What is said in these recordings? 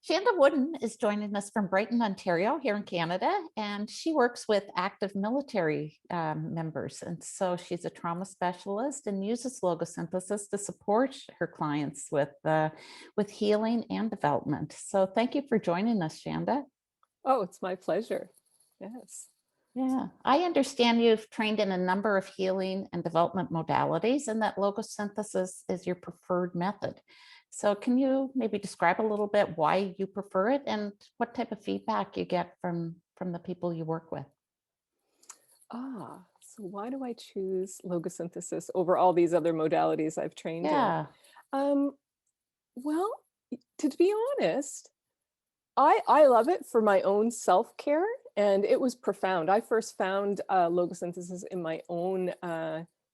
Shanda Woodin is joining us from Brighton, Ontario, here in Canada, and she works with active military members. And so she's a trauma specialist and uses logosynthesis to support her clients with healing and development. So thank you for joining us, Shanda. Oh, it's my pleasure. Yes. Yeah, I understand you've trained in a number of healing and development modalities, and that logosynthesis is your preferred method. So can you maybe describe a little bit why you prefer it and what type of feedback you get from the people you work with? So why do I choose logosynthesis over all these other modalities I've trained in? Yeah, Um, well, to be honest, I love it for my own self-care, and it was profound. I first found logosynthesis in my own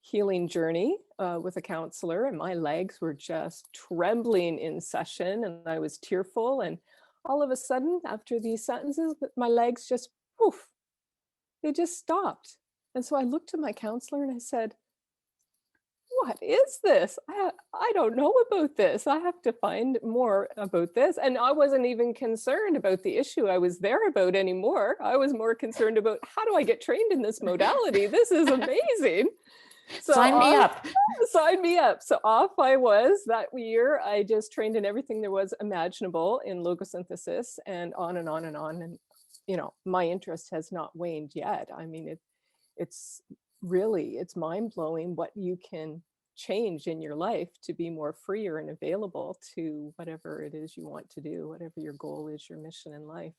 healing journey with a counselor, and my legs were just trembling in session, and I was tearful. And all of a sudden, after these sentences, my legs just poof, they just stopped. And so I looked to my counselor and I said, what is this? I don't know about this. I have to find more about this. And I wasn't even concerned about the issue I was there about anymore. I was more concerned about, how do I get trained in this modality? This is amazing. So sign me up. Sign me up. So off I was that year. I just trained in everything there was imaginable in logosynthesis, and on and on and on. And, my interest has not waned yet. I mean, it's really, it's mind-blowing what you can change in your life to be more freer and available to whatever it is you want to do, whatever your goal is, your mission in life.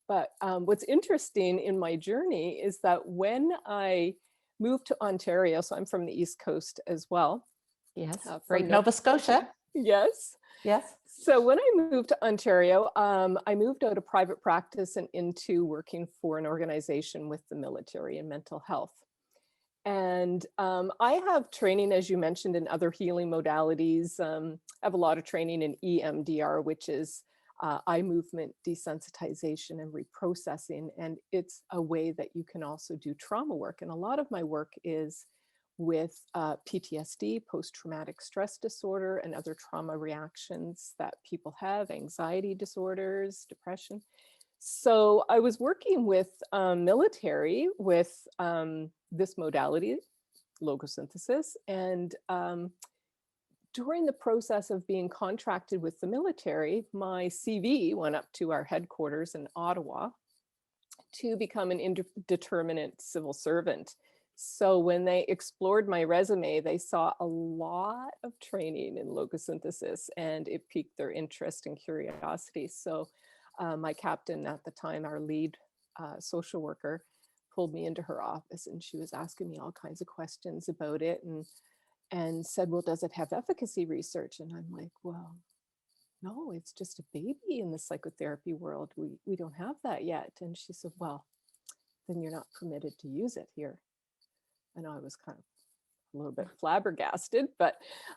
But what's interesting in my journey is that when I moved to Ontario, so I'm from the East Coast as well. Yes, From Nova Scotia. Yes. Yes. So when I moved to Ontario, I moved out of private practice and into working for an organization with the military and mental health. And I have training, as you mentioned, in other healing modalities. I have a lot of training in EMDR, which is eye movement desensitization and reprocessing. And it's a way that you can also do trauma work. And a lot of my work is with PTSD, post-traumatic stress disorder, and other trauma reactions that people have, anxiety disorders, depression. So I was working with military with this modality, logosynthesis, and during the process of being contracted with the military, my CV went up to our headquarters in Ottawa to become an indeterminate civil servant. So when they explored my resume, they saw a lot of training in logosynthesis, and it piqued their interest and curiosity. So my captain at the time, our lead social worker, pulled me into her office, and she was asking me all kinds of questions about it, and said, well, does it have efficacy research? And I'm like, well, no, it's just a baby in the psychotherapy world. We don't have that yet. And she said, well, then you're not permitted to use it here. And I was kind of a little bit flabbergasted, but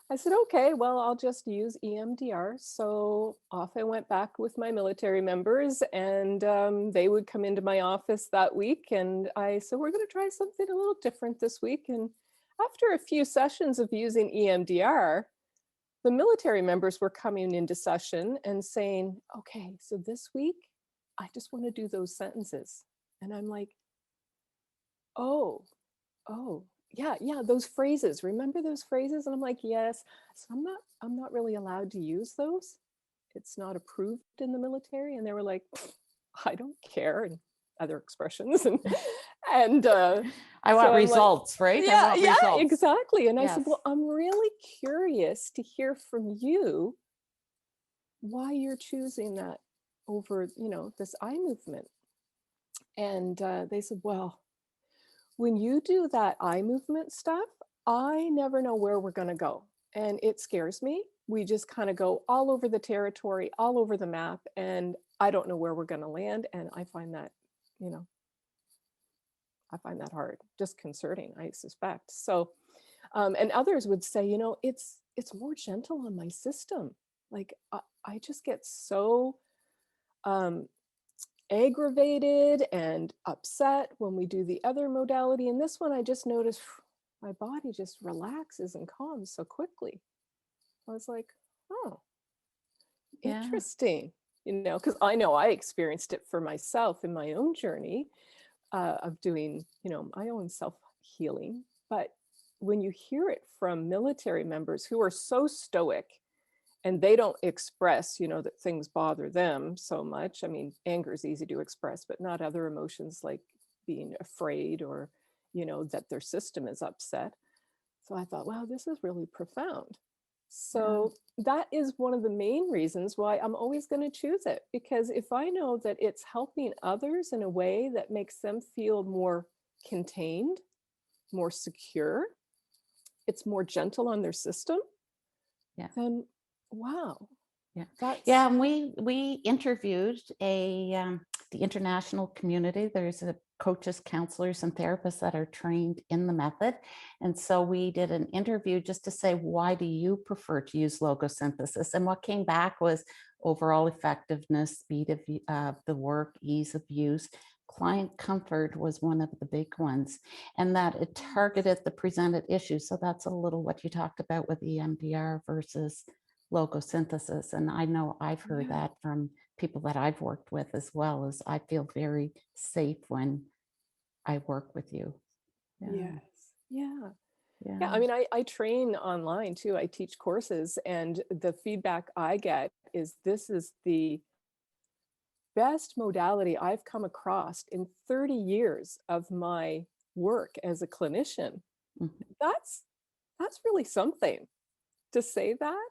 I said, okay, well, I'll just use EMDR. So off I went back with my military members, and they would come into my office that week. And I said, we're going to try something a little different this week. And after a few sessions of using EMDR, the military members were coming into session and saying, okay, so this week, I just want to do those sentences. And I'm like, oh, yeah, those phrases. Remember those phrases? And I'm like, yes. So I'm not really allowed to use those. It's not approved in the military. And they were like, I don't care, and other expressions. And I want results, like, right? Yeah, results. exactly. And Yes. I said, well, I'm really curious to hear from you why you're choosing that over, this eye movement. And they said, well, when you do that eye movement stuff, I never know where we're going to go. And it scares me. We just kind of go all over the territory, all over the map, and I don't know where we're going to land. And I find that, hard, disconcerting, I suspect. So, and others would say, it's more gentle on my system. Like I just get so aggravated and upset when we do the other modality. And this one, I just noticed my body just relaxes and calms so quickly. I was like, oh, interesting. because I know I experienced it for myself in my own journey of doing, my own self-healing. But when you hear it from military members who are so stoic and they don't express, that things bother them so much. I mean, anger is easy to express, but not other emotions like being afraid or, that their system is upset. So I thought, wow, this is really profound. So that is one of the main reasons why I'm always going to choose it, because if I know that it's helping others in a way that makes them feel more contained, more secure, it's more gentle on their system, then wow. Yeah, and we interviewed the international community. There's coaches, counselors, and therapists that are trained in the method. And so we did an interview just to say, why do you prefer to use logosynthesis? And what came back was overall effectiveness, speed of the work, ease of use. Client comfort was one of the big ones, and that it targeted the presented issues. So that's a little what you talked about with EMDR versus logosynthesis. And I know I've heard that from people that I've worked with as well, as I feel very safe when I work with you. Yes. Yeah. I mean, I train online too. I teach courses, and the feedback I get is this is the best modality I've come across in 30 years of my work as a clinician. That's really something to say that,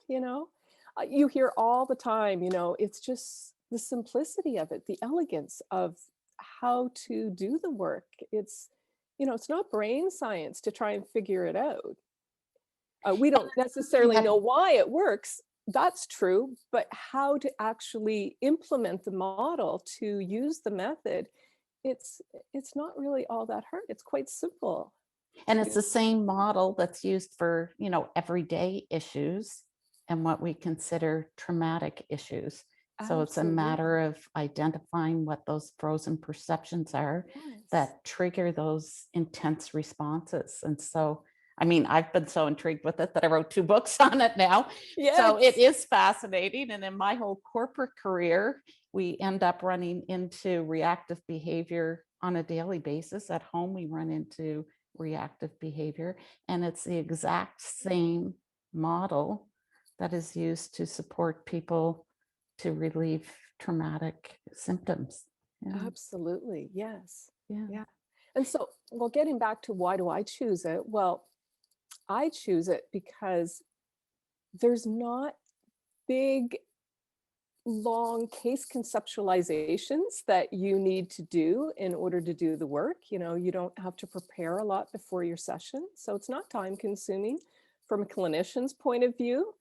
you hear all the time, it's just the simplicity of it, the elegance of how to do the work. It's, it's not brain science to try and figure it out. We don't necessarily know why it works. That's true, but how to actually implement the model to use the method, it's not really all that hard. It's quite simple. And it's the same model that's used for, everyday issues and what we consider traumatic issues. So it's a matter of identifying what those frozen perceptions are that trigger those intense responses. And so, I mean, I've been so intrigued with it that I wrote 2 books on it now. So it is fascinating. And in my whole corporate career, we end up running into reactive behavior on a daily basis. At home, we run into reactive behavior, and it's the exact same model that is used to support people to relieve traumatic symptoms. Absolutely. Yes. Yeah. And so, well, getting back to why do I choose it? Well, I choose it because there's not big, long case conceptualizations that you need to do in order to do the work. You don't have to prepare a lot before your session. So it's not time consuming from a clinician's point of view.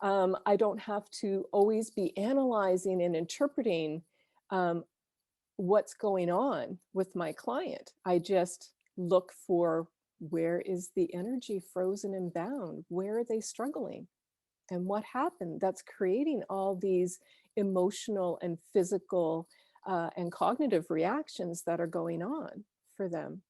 I don't have to always be analyzing and interpreting what's going on with my client. I just look for, where is the energy frozen and bound? Where are they struggling? And what happened that's creating all these emotional and physical and cognitive reactions that are going on for them.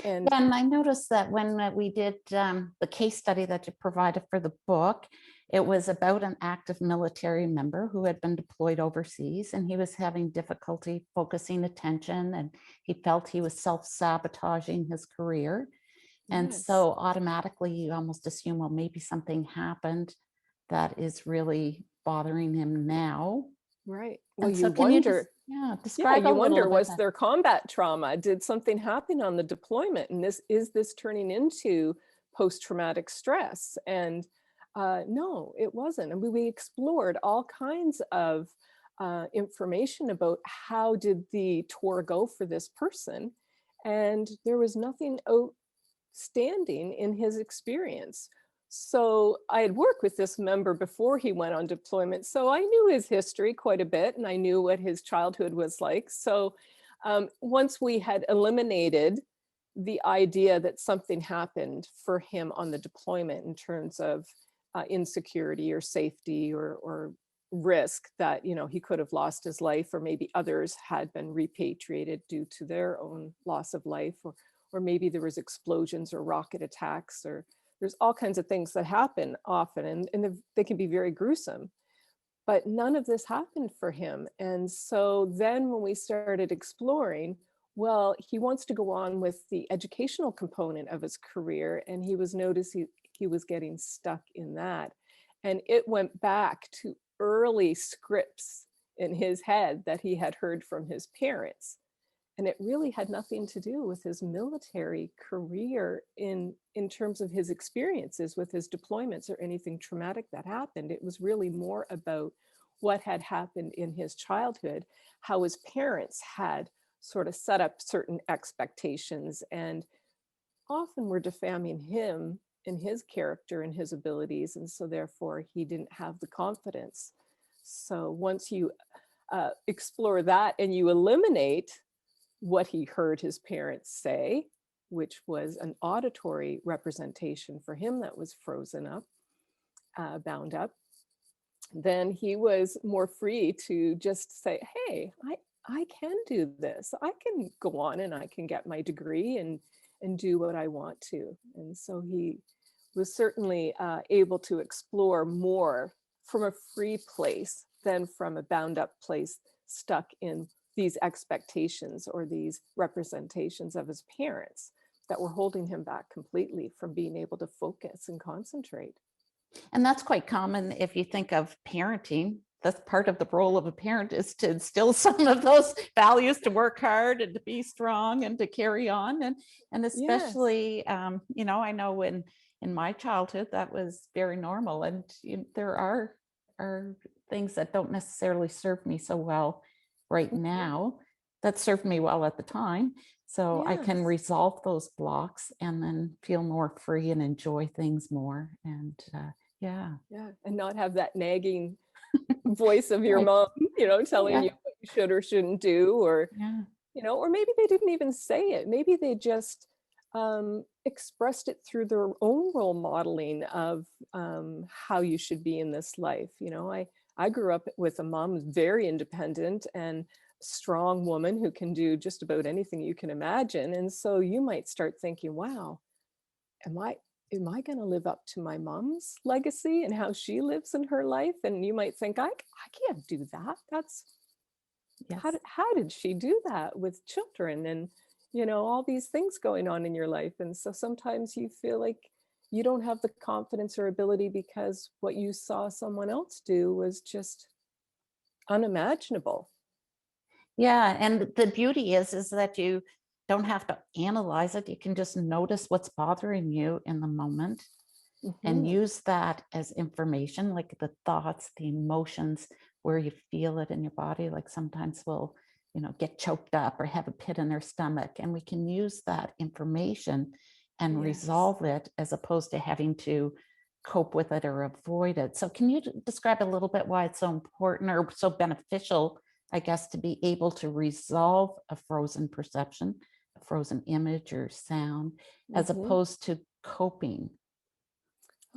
And I noticed that when we did the case study that you provided for the book, it was about an active military member who had been deployed overseas, and he was having difficulty focusing attention, and he felt he was self-sabotaging his career. And so automatically you almost assume, well, maybe something happened that is really bothering him now. Right. Well, And so you wonder, describe you wonder, was there combat trauma? Did something happen on the deployment? And is this turning into post-traumatic stress? And no, it wasn't. I mean, we explored all kinds of information about how did the tour go for this person. And there was nothing outstanding in his experience. So I had worked with this member before he went on deployment. So I knew his history quite a bit, and I knew what his childhood was like. So once we had eliminated the idea that something happened for him on the deployment in terms of insecurity or safety or risk that, he could have lost his life, or maybe others had been repatriated due to their own loss of life, or maybe there was explosions or rocket attacks, or there's all kinds of things that happen often, and they can be very gruesome. but none of this happened for him. And so then when we started exploring, well, he wants to go on with the educational component of his career, and he was he was getting stuck in that. And it went back to early scripts in his head that he had heard from his parents. And it really had nothing to do with his military career in terms of his experiences with his deployments or anything traumatic that happened. It was really more about what had happened in his childhood, how his parents had sort of set up certain expectations and often were defaming him and his character and his abilities. And so therefore he didn't have the confidence. So once you explore that and you eliminate what he heard his parents say, which was an auditory representation for him that was frozen up, bound up, then he was more free to just say, hey, I can do this. I can go on and I can get my degree and do what I want to. And so he was certainly able to explore more from a free place than from a bound up place stuck in these expectations or these representations of his parents that were holding him back completely from being able to focus and concentrate. And that's quite common if you think of parenting. That's part of the role of a parent, is to instill some of those values, to work hard and to be strong and to carry on. And especially, you know, I know in my childhood, that was very normal. And there are things that don't necessarily serve me so well right now that served me well at the time. So I can resolve those blocks and then feel more free and enjoy things more. And and not have that nagging voice of your mom, you know, telling you what you should or shouldn't do, or you know, or maybe they didn't even say it. Maybe they just expressed it through their own role modeling of how you should be in this life. You know, I grew up with a mom who's very independent and strong woman who can do just about anything you can imagine. And so you might start thinking, wow, am I going to live up to my mom's legacy and how she lives in her life? And you might think, I can't do that. That's how did she do that with children and, you know, all these things going on in your life? And so sometimes you feel like you don't have the confidence or ability because what you saw someone else do was just unimaginable. Yeah, and the beauty is that you don't have to analyze it. You can just notice what's bothering you in the moment and use that as information, like the thoughts, the emotions, where you feel it in your body. Like sometimes we'll, you know, get choked up or have a pit in their stomach, and we can use that information and resolve it, as opposed to having to cope with it or avoid it. So can you describe a little bit why it's so important or so beneficial, I guess, to be able to resolve a frozen perception, a frozen image or sound, as opposed to coping?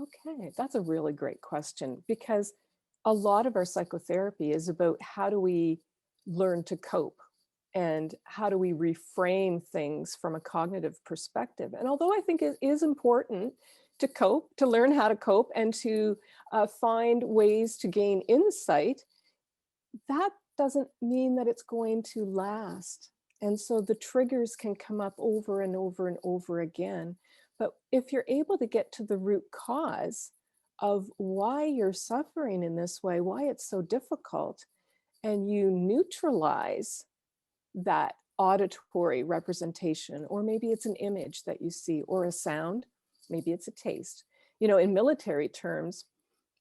Okay, that's a really great question, because a lot of our psychotherapy is about how do we learn to cope and how do we reframe things from a cognitive perspective. And although I think it is important to cope, to learn how to cope and to find ways to gain insight, that doesn't mean that it's going to last. And so the triggers can come up over and over and over again. But if you're able to get to the root cause of why you're suffering in this way, why it's so difficult, and you neutralize that auditory representation, or maybe it's an image that you see, or a sound, maybe it's a taste. You know, in military terms,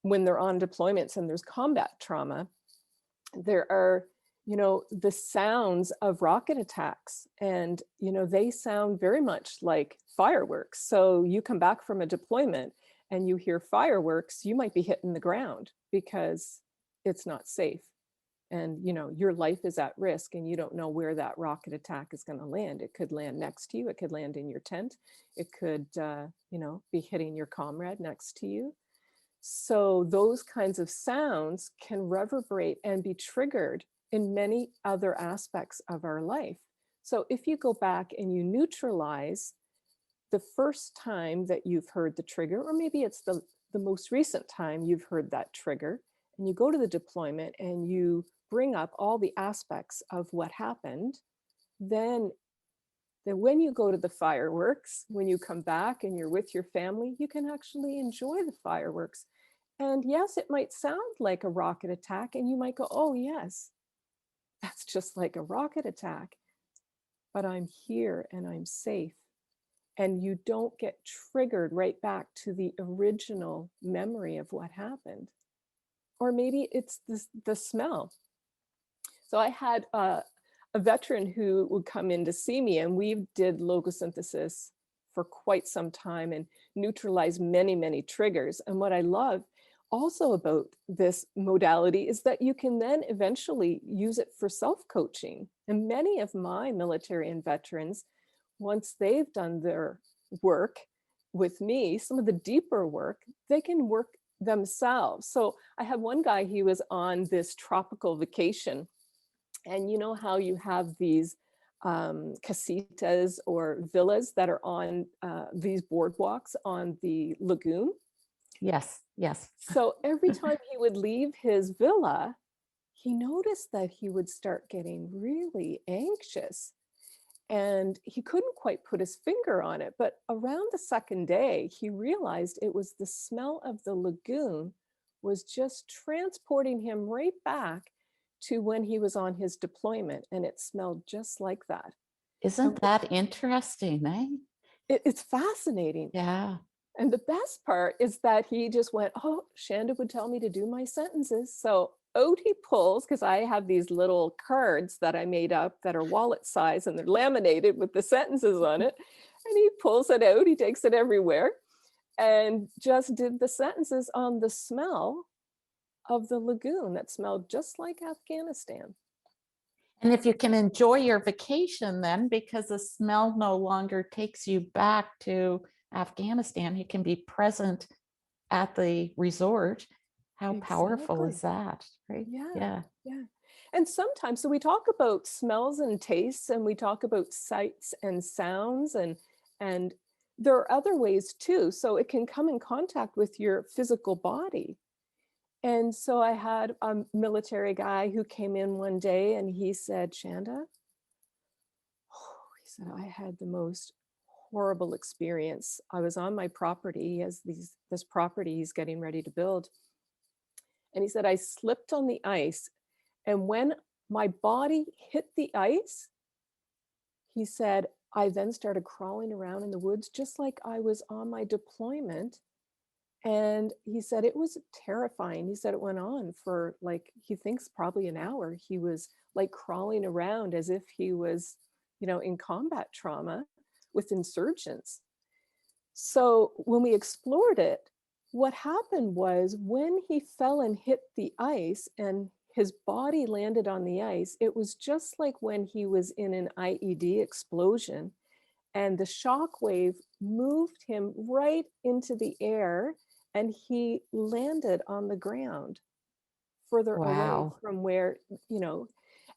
when they're on deployments and there's combat trauma, there are, you know, the sounds of rocket attacks, and, you know, they sound very much like fireworks. So you come back from a deployment and you hear fireworks, you might be hitting the ground because it's not safe. And, you know, your life is at risk and you don't know where that rocket attack is going to land. It could land next to you. It could land in your tent. It could, you know, be hitting your comrade next to you. So those kinds of sounds can reverberate and be triggered in many other aspects of our life. So if you go back and you neutralize the first time that you've heard the trigger, or maybe it's the most recent time you've heard that trigger, and you go to the deployment and you bring up all the aspects of what happened, then when you go to the fireworks, when you come back and you're with your family, you can actually enjoy the fireworks. And yes, it might sound like a rocket attack, and you might go, oh yes, that's just like a rocket attack, but I'm here and I'm safe. And you don't get triggered right back to the original memory of what happened. Or maybe it's the smell. So I had a veteran who would come in to see me, and we did logosynthesis for quite some time and neutralized many, many triggers. And what I love also about this modality is that you can then eventually use it for self-coaching. And many of my military and veterans, once they've done their work with me, some of the deeper work, they can work themselves. So I had one guy, he was on this tropical vacation. And you know how you have these casitas or villas that are on these boardwalks on the lagoon? Yes, yes. So every time he would leave his villa, he noticed that he would start getting really anxious. And he couldn't quite put his finger on it. But around the second day, he realized it was the smell of the lagoon was just transporting him right back to when he was on his deployment. And it smelled just like that. Isn't that interesting, eh? It's fascinating. Yeah. And the best part is that he just went, oh, Shanda would tell me to do my sentences. So out he pulls, because I have these little cards that I made up that are wallet size and they're laminated with the sentences on it. And he pulls it out, he takes it everywhere, and just did the sentences on the smell of the lagoon that smelled just like Afghanistan. And if you can enjoy your vacation then, because the smell no longer takes you back to Afghanistan, you can be present at the resort. How powerful is that, right? Yeah. And sometimes, so we talk about smells and tastes, and we talk about sights and sounds, and there are other ways too. So it can come in contact with your physical body. And so I had a military guy who came in one day and he said, Shanda, he said, I had the most horrible experience. I was on my property. He has this property he's getting ready to build. And he said, I slipped on the ice. And when my body hit the ice, he said, I then started crawling around in the woods, just like I was on my deployment. And he said it was terrifying. He said it went on for, like, he thinks probably an hour. He was like crawling around as if he was, in combat trauma with insurgents. So when we explored it, what happened was when he fell and hit the ice and his body landed on the ice, it was just like when he was in an IED explosion, and the shock wave moved him right into the air and he landed on the ground further away from where,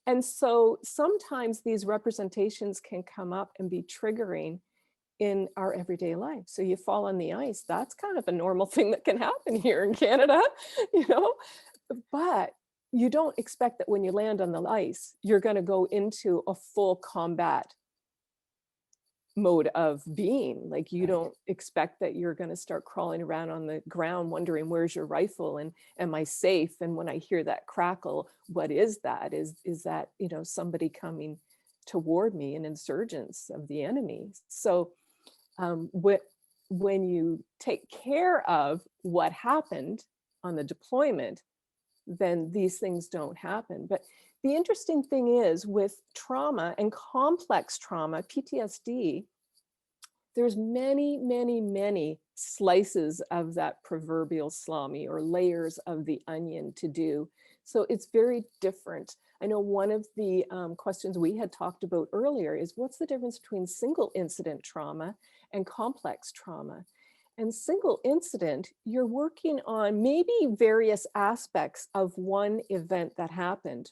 and so sometimes these representations can come up and be triggering in our everyday life. So you fall on the ice, that's kind of a normal thing that can happen here in Canada, but you don't expect that when you land on the ice, you're going to go into a full combat mode of being. Like, you don't expect that you're going to start crawling around on the ground wondering, where's your rifle and am I safe? And when I hear that crackle, what is that? Is that, somebody coming toward me, an insurgents of the enemy? So when you take care of what happened on the deployment, then these things don't happen. But the interesting thing is, with trauma and complex trauma, PTSD, there's many, many, many slices of that proverbial salami or layers of the onion to do. So it's very different. I know one of the questions we had talked about earlier is, what's the difference between single incident trauma and complex trauma? And single incident, you're working on maybe various aspects of one event that happened.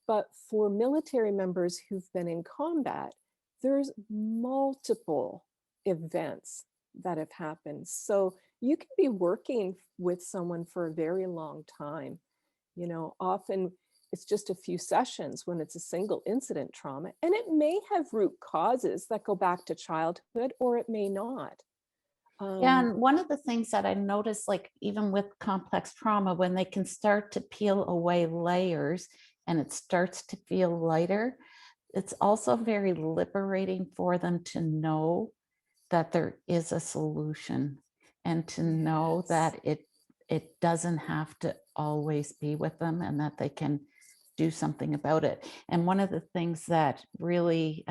But for military members who've been in combat, there's multiple events that have happened. So you can be working with someone for a very long time. Often it's just a few sessions when it's a single incident trauma, and it may have root causes that go back to childhood, or it may not. Yeah, and one of the things that I noticed, like even with complex trauma, when they can start to peel away layers and it starts to feel lighter, it's also very liberating for them to know that there is a solution, and to know that it doesn't have to always be with them, and that they can do something about it. And one of the things that really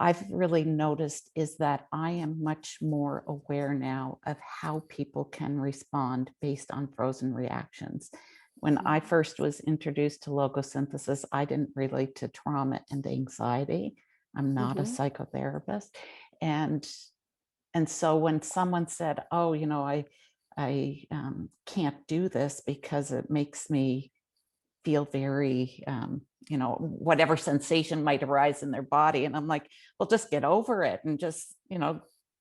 I've really noticed is that I am much more aware now of how people can respond based on frozen reactions. When I first was introduced to logosynthesis, I didn't relate to trauma and anxiety. I'm not a psychotherapist. And so when someone said, oh, I can't do this because it makes me feel very, whatever sensation might arise in their body. And I'm like, well, just get over it and just,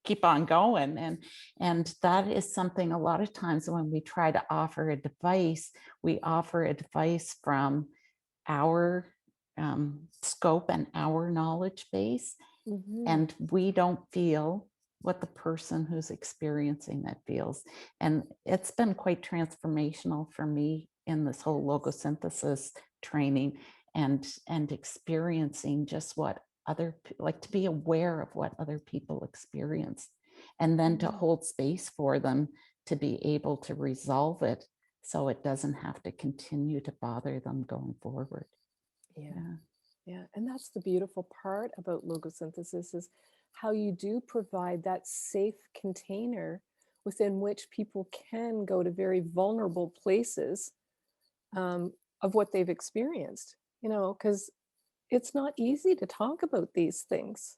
keep on going. And that is something a lot of times when we try to offer advice, we offer advice from our scope and our knowledge base. And we don't feel what the person who's experiencing that feels. And it's been quite transformational for me in this whole logosynthesis training, and experiencing just what like to be aware of what other people experience, and then to hold space for them to be able to resolve it so it doesn't have to continue to bother them going forward. Yeah. And that's the beautiful part about logosynthesis, is how you do provide that safe container within which people can go to very vulnerable places of what they've experienced, because it's not easy to talk about these things.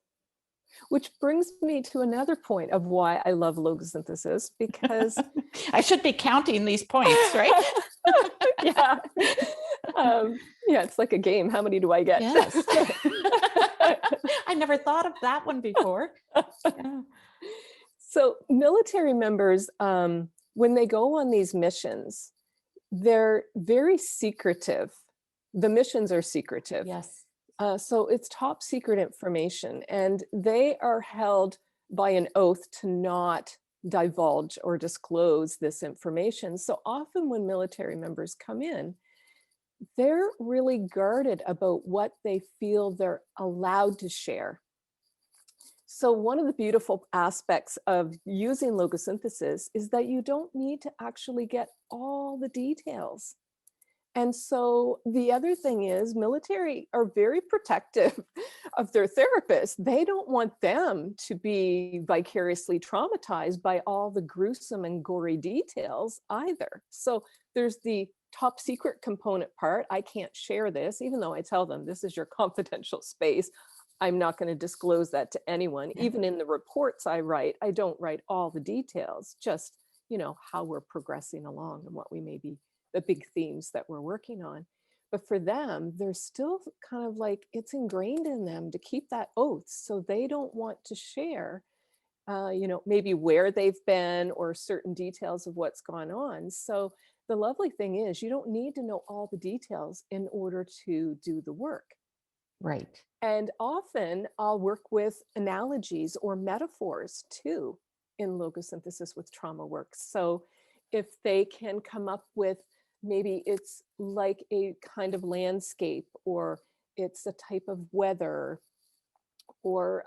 Which brings me to another point of why I love logosynthesis, because I should be counting these points, right? yeah. Yeah, it's like a game. How many do I get? Yes. I never thought of that one before. Yeah. So military members, when they go on these missions, they're very secretive. The missions are secretive. Yes. So it's top secret information, and they are held by an oath to not divulge or disclose this information. So often when military members come in, they're really guarded about what they feel they're allowed to share. So one of the beautiful aspects of using logosynthesis is that you don't need to actually get all the details. And so the other thing is, military are very protective of their therapists. They don't want them to be vicariously traumatized by all the gruesome and gory details either. So there's the top secret component part. I can't share this, even though I tell them this is your confidential space. I'm not going to disclose that to anyone. Even in the reports I write, I don't write all the details, just, how we're progressing along and what we may be, the big themes that we're working on. But for them, they're still kind of like, it's ingrained in them to keep that oath. So they don't want to share, maybe where they've been or certain details of what's gone on. So the lovely thing is, you don't need to know all the details in order to do the work. Right. And often I'll work with analogies or metaphors too in logosynthesis with trauma work. So if they can come up with, maybe it's like a kind of landscape, or it's a type of weather, or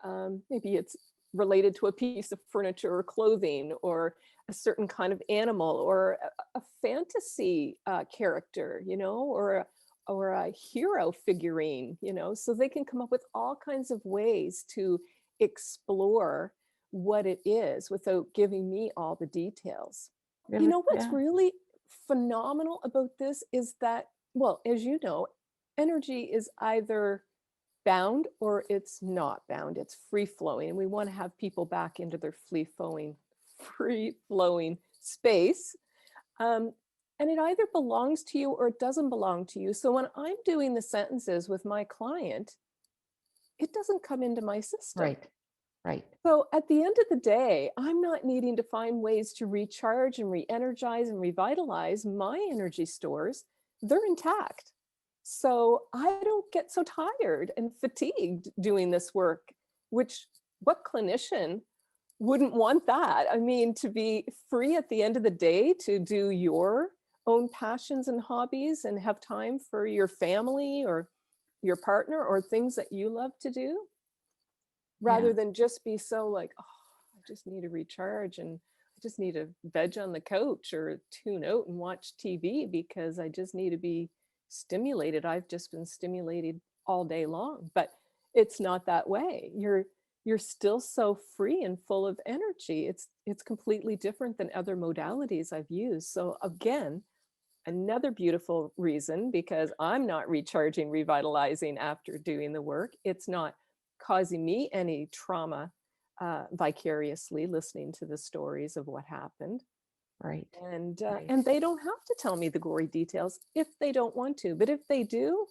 maybe it's related to a piece of furniture or clothing, or a certain kind of animal, or a fantasy character, or a hero figurine, so they can come up with all kinds of ways to explore what it is without giving me all the details. What's really phenomenal about this is that, well, as you know, energy is either bound or it's not bound. It's free flowing. And we want to have people back into their free flowing space. And it either belongs to you or it doesn't belong to you. So when I'm doing the sentences with my client, it doesn't come into my system. Right. Right. So at the end of the day, I'm not needing to find ways to recharge and re-energize and revitalize my energy stores. They're intact. So I don't get so tired and fatigued doing this work, which what clinician wouldn't want that? I mean, to be free at the end of the day to do your own passions and hobbies and have time for your family or your partner or things that you love to do, Yeah. rather than just be so like, oh, I just need to recharge and I just need to veg on the couch or tune out and watch TV because I just need to be stimulated. I've just been stimulated all day long, but it's not that way. You're still so free and full of energy. It's completely different than other modalities I've used. So again, another beautiful reason, because I'm not recharging, revitalizing after doing the work. It's not causing me any trauma vicariously listening to the stories of what happened. Right. Right. And they don't have to tell me the gory details if they don't want to. But if they do,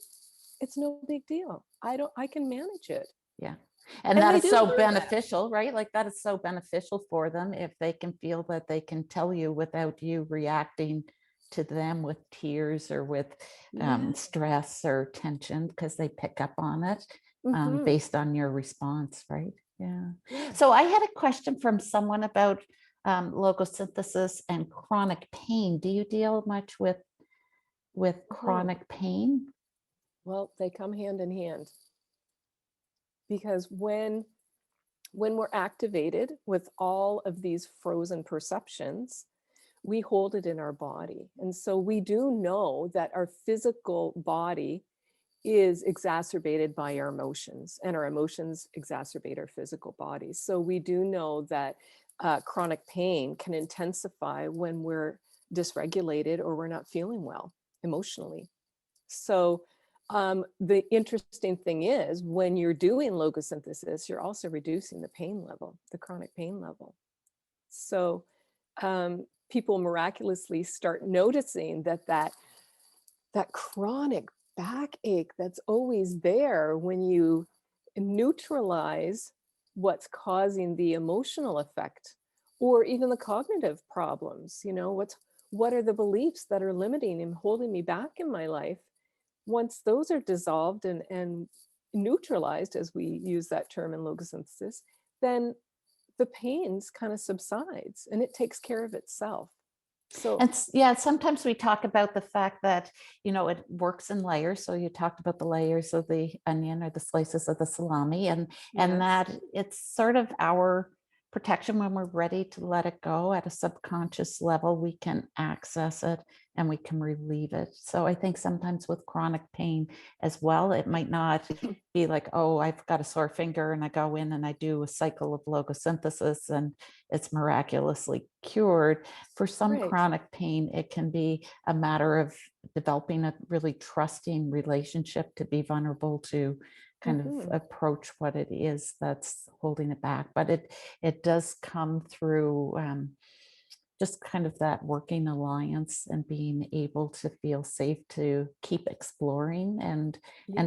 it's no big deal. I can manage it. Yeah. And And that they is do so learn that. beneficial, right? Like that is so beneficial for them if they can feel that they can tell you without you reacting to them with tears or with Yeah. stress or tension, because they pick up on it Hmm. based on your response, right? Yeah. Yeah. So I had a question from someone about logosynthesis and chronic pain. Do you deal much with Hmm. chronic pain? Well, they come hand in hand, because when we're activated with all of these frozen perceptions, we hold it in our body. And so we do know that our physical body is exacerbated by our emotions, and our emotions exacerbate our physical bodies. So we do know that chronic pain can intensify when we're dysregulated or we're not feeling well emotionally. So the interesting thing is, when you're doing logosynthesis, you're also reducing the pain level, the chronic pain level. So people miraculously start noticing that chronic backache that's always there when you neutralize what's causing the emotional effect, or even the cognitive problems. What are the beliefs that are limiting and holding me back in my life? Once those are dissolved and neutralized, as we use that term in logosynthesis, then the pains kind of subsides and it takes care of itself. So And yeah, sometimes we talk about the fact that, it works in layers. So you talked about the layers of the onion or the slices of the salami, and yes. that it's sort of our protection when we're ready to let it go at a subconscious level. We can access it and we can relieve it. So I think sometimes with chronic pain as well, it might not be like, oh, I've got a sore finger and I go in and I do a cycle of logosynthesis and it's miraculously cured. For some Right. chronic pain, it can be a matter of developing a really trusting relationship to be vulnerable to kind of Hmm. approach what it is that's holding it back. But it does come through just kind of that working alliance and being able to feel safe to keep exploring and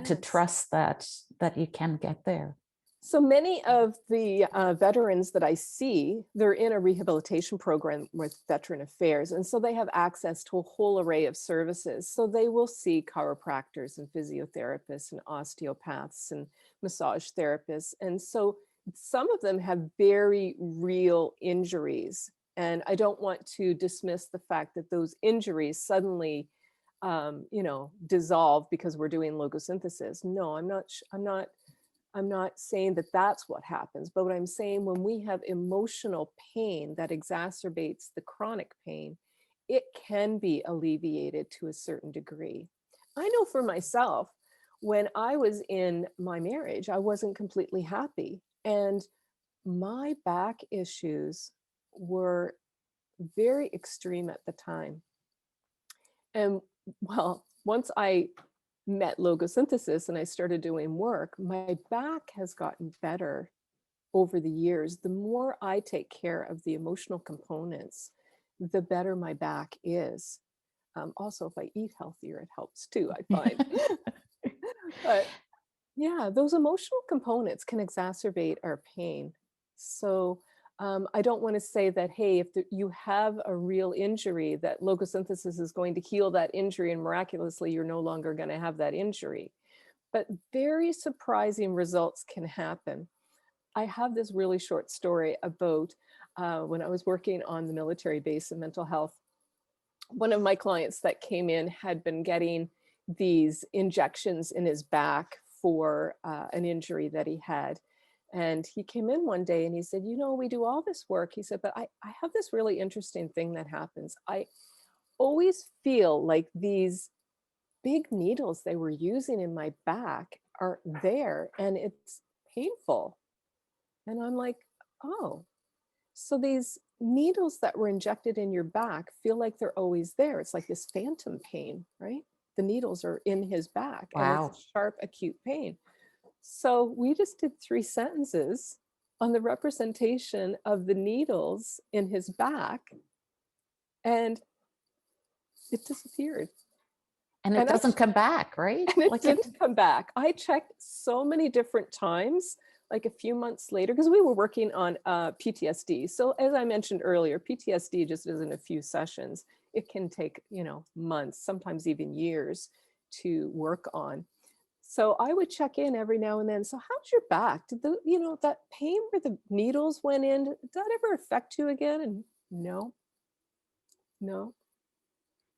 to Yes. trust that you can get there. So many of the veterans that I see, they're in a rehabilitation program with Veteran Affairs. And so they have access to a whole array of services. So they will see chiropractors and physiotherapists and osteopaths and massage therapists. And so some of them have very real injuries. And I don't want to dismiss the fact that those injuries suddenly dissolve because we're doing logosynthesis. No, I'm not saying that that's what happens, but what I'm saying, when we have emotional pain that exacerbates the chronic pain, it can be alleviated to a certain degree. I know for myself, when I was in my marriage, I wasn't completely happy. And my back issues were very extreme at the time. And well, once I met logosynthesis and I started doing work, my back has gotten better over the years. The more I take care of the emotional components, the better my back is. Also, if I eat healthier, it helps too, I find. But yeah, those emotional components can exacerbate our pain. So I don't want to say that, hey, if you have a real injury, that logosynthesis is going to heal that injury and miraculously you're no longer going to have that injury. But very surprising results can happen. I have this really short story about when I was working on the military base in mental health. One of my clients that came in had been getting these injections in his back for an injury that he had. And he came in one day and he said, you know, we do all this work. He said, but I have this really interesting thing that happens. I always feel like these big needles they were using in my back are there and it's painful. And I'm like, oh, so these needles that were injected in your back feel like they're always there. It's like this phantom pain, right? The needles are in his back and Wow. it's sharp, acute pain. So we just did 3 sentences on the representation of the needles in his back and it disappeared. And it doesn't come back, right? And it Like didn't come back. I checked so many different times, like a few months later, because we were working on PTSD. So as I mentioned earlier, PTSD just isn't a few sessions. It can take, months, sometimes even years to work on. So I would check in every now and then. So how's your back? Did that pain where the needles went in, did that ever affect you again? And no,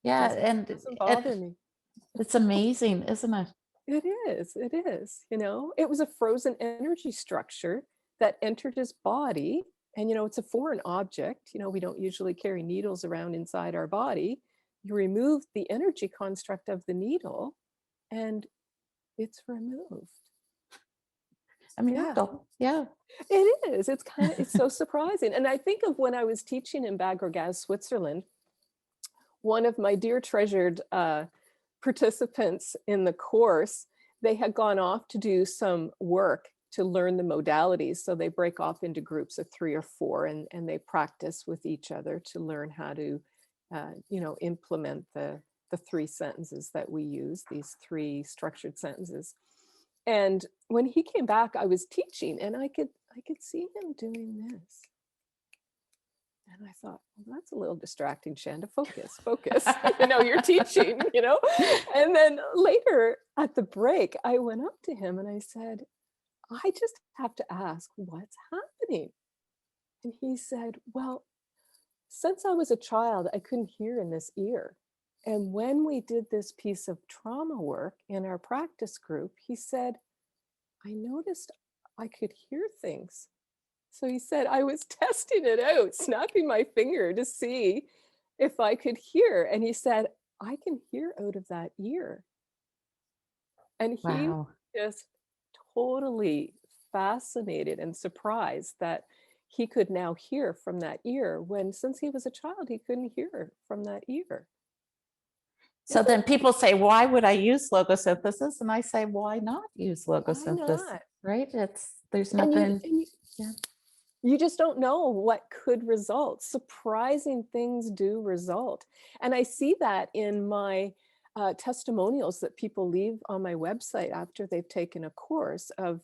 yeah, and doesn't bother me. it's amazing, isn't it? It is. It was a frozen energy structure that entered his body. And, it's a foreign object. We don't usually carry needles around inside our body. You remove the energy construct of the needle and it's removed. A miracle. Yeah. It is. It's so surprising. And I think of when I was teaching in Bad Gorgaz, Switzerland, one of my dear treasured participants in the course, they had gone off to do some work to learn the modalities. So they break off into groups of 3 or 4 and they practice with each other to learn how to, implement the 3 sentences that we use, these 3 structured sentences. And when he came back, I was teaching and I could see him doing this. And I thought, well, that's a little distracting, Shanda. Focus. You're teaching, And then later at the break, I went up to him and I said, I just have to ask, what's happening? And he said, well, since I was a child, I couldn't hear in this ear. And when we did this piece of trauma work in our practice group, he said, I noticed I could hear things. So he said, I was testing it out, snapping my finger to see if I could hear. And he said, I can hear out of that ear. And he Wow. just totally fascinated and surprised that he could now hear from that ear when since he was a child, he couldn't hear from that ear. So then people say, why would I use logosynthesis? And I say, why not use logosynthesis? Why not? Right? There's nothing. You just don't know what could result. Surprising things do result. And I see that in my testimonials that people leave on my website after they've taken a course of,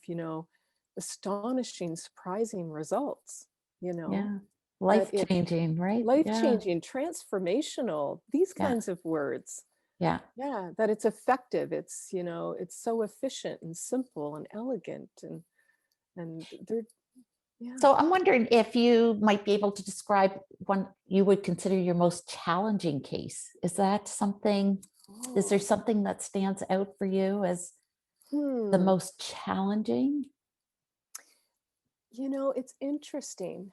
astonishing, surprising results, Yeah. Life-changing, right? Life-changing, transformational, these Yeah. kinds of words. Yeah. Yeah, that it's effective. It's, it's so efficient and simple and elegant and they're, yeah. So I'm wondering if you might be able to describe one you would consider your most challenging case. Is that something, is there something that stands out for you as the most challenging? It's interesting.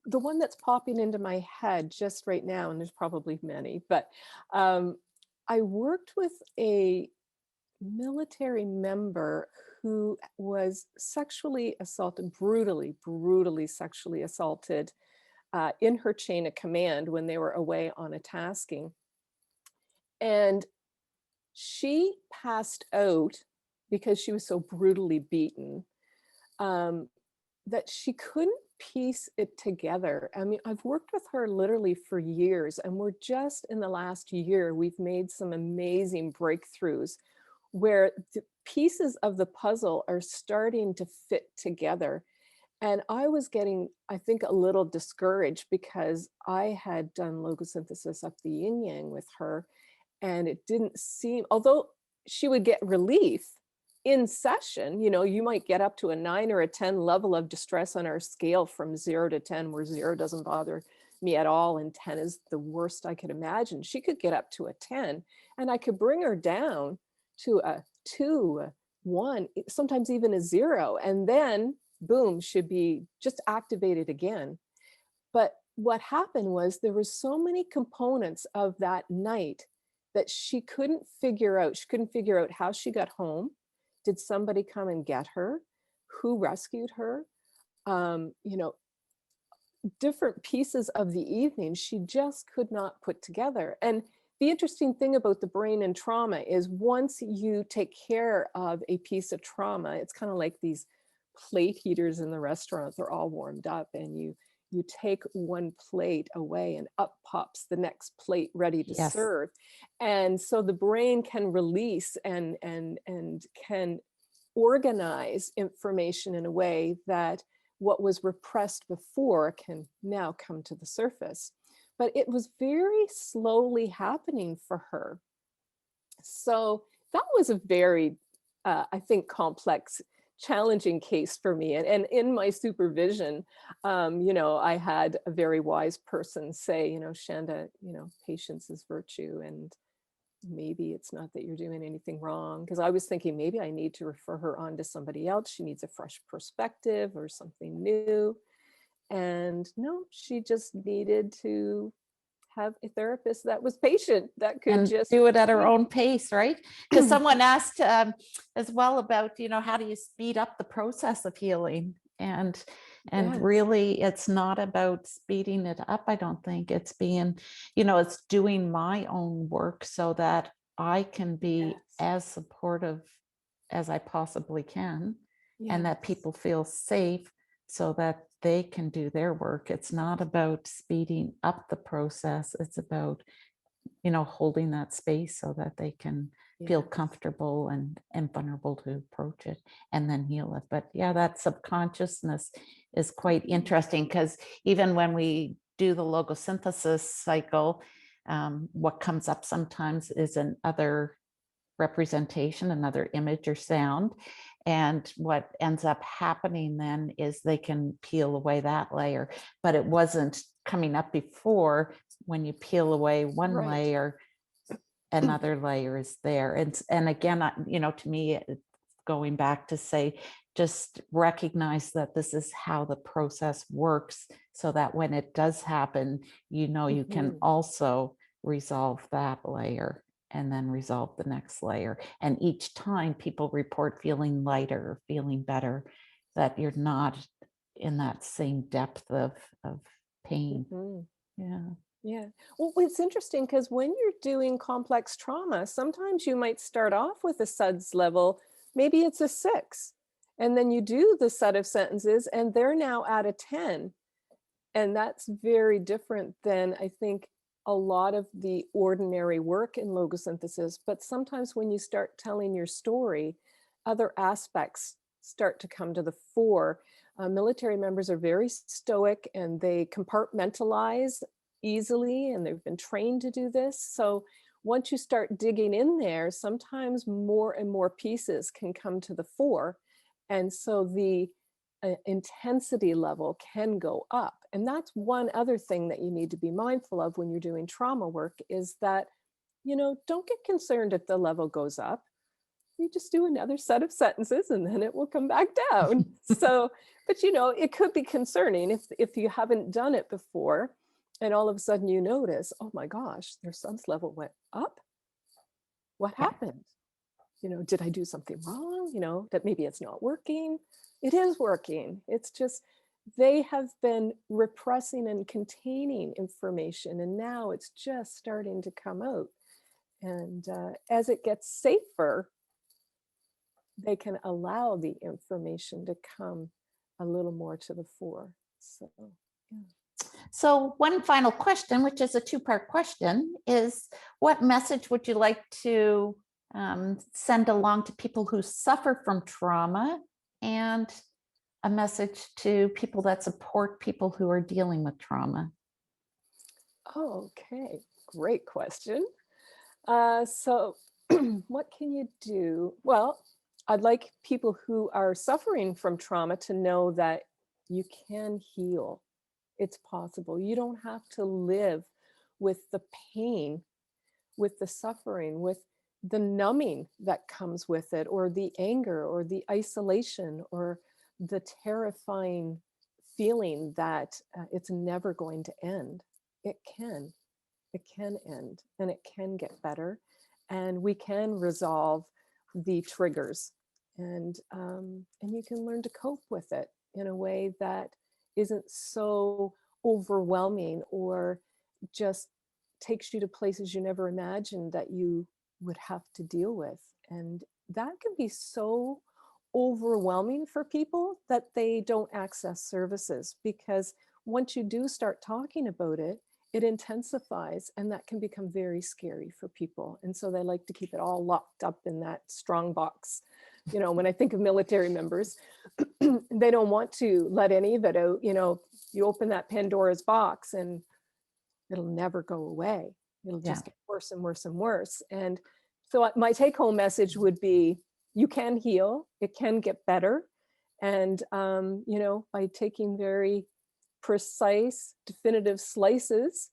The one that's popping into my head just right now, and there's probably many, but I worked with a military member who was sexually assaulted, brutally sexually assaulted in her chain of command when they were away on a tasking. And she passed out because she was so brutally beaten that she couldn't piece it together. I mean, I've worked with her literally for years, and we're just in the last year, we've made some amazing breakthroughs where the pieces of the puzzle are starting to fit together. And I was getting, I think, a little discouraged because I had done logosynthesis up the yin yang with her, and it didn't seem, although she would get relief in session, you know, you might get up to a 9 or a 10 level of distress on our scale from 0 to 10, where 0 doesn't bother me at all and 10 is the worst I could imagine. She could get up to a 10, and I could bring her down to a 2, a 1, sometimes even a 0, and then boom, she'd be just activated again. But what happened was there were so many components of that night that she couldn't figure out. She couldn't figure out how she got home. Did somebody come and get her? Who rescued her? You know, different pieces of the evening she just could not put together. And the interesting thing about the brain and trauma is once you take care of a piece of trauma, it's kind of like these plate heaters in the restaurant. They're all warmed up, and you take one plate away and up pops the next plate ready to Yes. serve. And so the brain can release and can organize information in a way that what was repressed before can now come to the surface. But it was very slowly happening for her. So that was a very, I think, complex, challenging case for me. And in my supervision, you know, I had a very wise person say, you know, Shanda, you know, patience is virtue, and maybe it's not that you're doing anything wrong. Because I was thinking maybe I need to refer her on to somebody else. She needs a fresh perspective or something new. And no, she just needed to have a therapist that was patient, that could And just do it at her own pace, right? Because someone asked as well about, you know, how do you speed up the process of healing? And Yes. really, it's not about speeding it up. I don't think it's being, you know, it's doing my own work so that I can be Yes. as supportive as I possibly can, and that Yes. people feel safe so that they can do their work. It's not about speeding up the process. It's about, you know, holding that space so that they can feel Yes. comfortable and vulnerable to approach it and then heal it. But yeah, that subconsciousness is quite interesting, because even when we do the logosynthesis cycle, what comes up sometimes is another representation, another image or sound. And what ends up happening then is they can peel away that layer, but it wasn't coming up before. When you peel away one Right. layer, another layer is there. And again, you know, to me, it's going back to say, just recognize that this is how the process works, so that when it does happen, you know, you can Mhm. also resolve that layer and then resolve the next layer. And each time people report feeling lighter or feeling better, that you're not in that same depth of pain. Mhm. Yeah. Yeah. Well, it's interesting because when you're doing complex trauma, sometimes you might start off with a SUDS level, maybe it's a 6, and then you do the set of sentences and they're now at a 10. And that's very different than, I think, a lot of the ordinary work in logosynthesis. But sometimes when you start telling your story, other aspects start to come to the fore. Military members are very stoic and they compartmentalize easily, and they've been trained to do this. So once you start digging in there, sometimes more and more pieces can come to the fore. And so the intensity level can go up. And that's one other thing that you need to be mindful of when you're doing trauma work, is that, you know, don't get concerned if the level goes up. You just do another set of sentences and then it will come back down. So, but you know, it could be concerning if you haven't done it before and all of a sudden you notice, oh my gosh, their SUDS level went up. What Yeah. happened? You know, did I do something wrong? You know, that maybe it's not working. It is working. It's just they have been repressing and containing information, and now it's just starting to come out. And as it gets safer, they can allow the information to come a little more to the fore. So, yeah. So one final question, which is a two-part question, is what message would you like to send along to people who suffer from trauma and a message to people that support people who are dealing with trauma? Okay, great question. So what can you do? Well, I'd like people who are suffering from trauma to know that you can heal. It's possible. You don't have to live with the pain, with the suffering, with the numbing that comes with it, or the anger, or the isolation, or the terrifying feeling that it's never going to end. It can. It can end, and it can get better, and we can resolve the triggers, and you can learn to cope with it in a way that isn't so overwhelming or just takes you to places you never imagined that you would have to deal with. And that can be so overwhelming for people that they don't access services, because once you do start talking about it, it intensifies, and that can become very scary for people. And so they like to keep it all locked up in that strong box. You know, when I think of military members, they don't want to let any of it out. You know, you open that Pandora's box and it'll never go away. It'll just get worse and worse and worse. And so my take home message would be, you can heal, it can get better. And, you know, by taking very precise, definitive slices,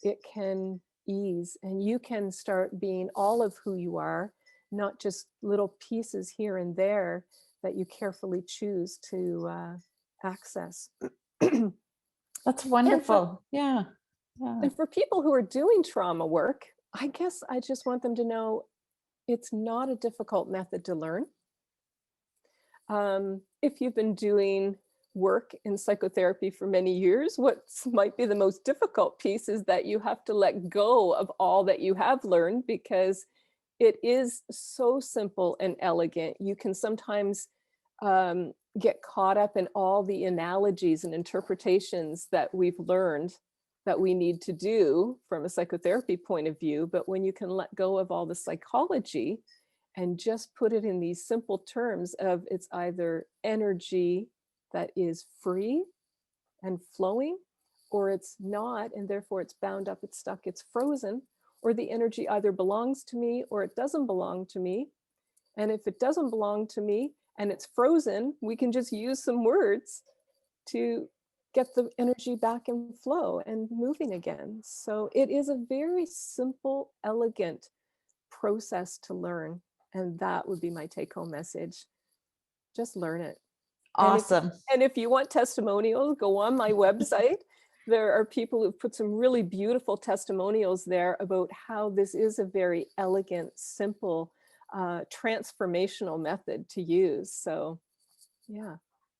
it can ease, and you can start being all of who you are, not just little pieces here and there that you carefully choose to access. That's wonderful. Yeah. And for people who are doing trauma work, I guess I just want them to know it's not a difficult method to learn. If you've been doing work in psychotherapy for many years, what might be the most difficult piece is that you have to let go of all that you have learned, because it is so simple and elegant. You can sometimes get caught up in all the analogies and interpretations that we've learned that we need to do from a psychotherapy point of view. But when you can let go of all the psychology and just put it in these simple terms of, it's either energy that is free and flowing, or it's not, and therefore it's bound up, it's stuck, it's frozen, or the energy either belongs to me or it doesn't belong to me. And if it doesn't belong to me and it's frozen, we can just use some words to get the energy back in flow and moving again. So it is a very simple, elegant process to learn. And that would be my take-home message. Just learn it. Awesome. And if you want testimonials, go on my website. There are people who've put some really beautiful testimonials there about how this is a very elegant, simple, transformational method to use. So, yeah.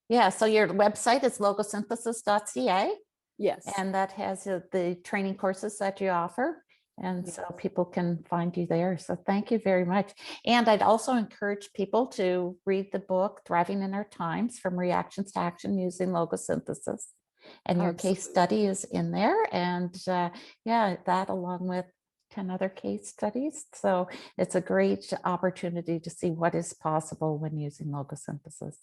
Yeah. So your website is logosynthesis.ca. Yes. And that has the training courses that you offer. And so people can find you there. So thank you very much. And I'd also encourage people to read the book, Thriving in Our Times, From Reactions to Action Using Logosynthesis. And your case study is in there. And yeah, that along with 10 other case studies. So it's a great opportunity to see what is possible when using logosynthesis.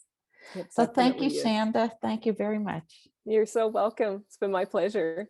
So thank you, Shanda. Thank you very much. You're so welcome. It's been my pleasure.